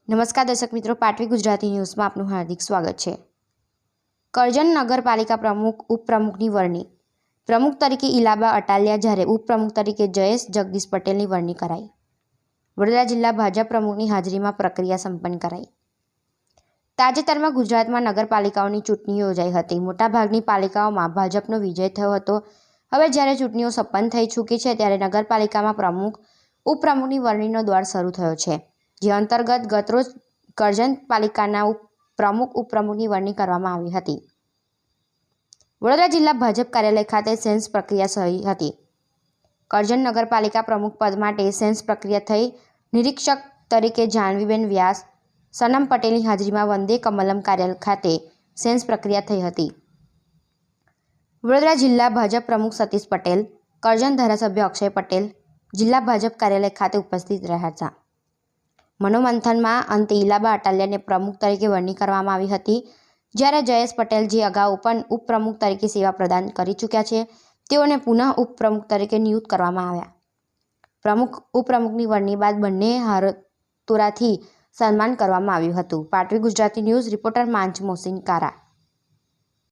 નમસ્કાર દર્શક મિત્રો, પાટવી ગુજરાતી ન્યૂઝમાં આપનું હાર્દિક સ્વાગત છે। કરજણ નગરપાલિકા પ્રમુખ ઉપપ્રમુખની વરણી। પ્રમુખ તરીકે ઇલાબા અટાલિયા જ્યારે ઉપપ્રમુખ તરીકે જયેશ જગદીશ પટેલની વરણી કરાઈ। વડોદરા જિલ્લા ભાજપ પ્રમુખની હાજરીમાં પ્રક્રિયા સંપન્ન કરાઈ। તાજેતરમાં ગુજરાતમાં નગરપાલિકાઓની ચૂંટણી યોજાઈ હતી। મોટાભાગની પાલિકાઓમાં ભાજપનો વિજય થયો હતો। હવે જ્યારે ચૂંટણીઓ સંપન્ન થઈ ચૂકી છે ત્યારે નગરપાલિકામાં પ્રમુખ ઉપપ્રમુખની વરણીનો દોર શરૂ થયો છે, જે અંતર્ગત ગતરોજ કરજણ પાલિકાના પ્રમુખ ઉપપ્રમુખની વરણી કરવામાં આવી હતી। વડોદરા જિલ્લા ભાજપ કાર્યાલય ખાતે સેન્સ પ્રક્રિયા થઈ હતી। કરજણ નગરપાલિકા પ્રમુખ પદ માટે સેન્સ પ્રક્રિયા થઈ। નિરીક્ષક તરીકે જાહ્નવીબેન વ્યાસ, સનમ પટેલની હાજરીમાં વંદે કમલમ કાર્યાલય ખાતે સેન્સ પ્રક્રિયા થઈ હતી। વડોદરા જિલ્લા ભાજપ પ્રમુખ સતીશ પટેલ, કરજણ ધારાસભ્ય અક્ષય પટેલ જિલ્લા ભાજપ કાર્યાલય ખાતે ઉપસ્થિત રહ્યા હતા। મનોમંથનમાં અંતે ઇલાબા અટાલિયાને પ્રમુખ તરીકે વરણી કરવામાં આવી હતી, જ્યારે જયેશ પટેલ, જે અગાઉ પણ ઉપપ્રમુખ તરીકે સેવા પ્રદાન કરી ચૂક્યા છે, તેઓને પુનઃ ઉપપ્રમુખ તરીકે નિયુક્ત કરવામાં આવ્યા। પ્રમુખ ઉપપ્રમુખની વરણી બાદ બંને હારતોરાથી સન્માન કરવામાં આવ્યું હતું। પાટવી ગુજરાતી ન્યૂઝ રિપોર્ટર માંચ મોહસિન કારા।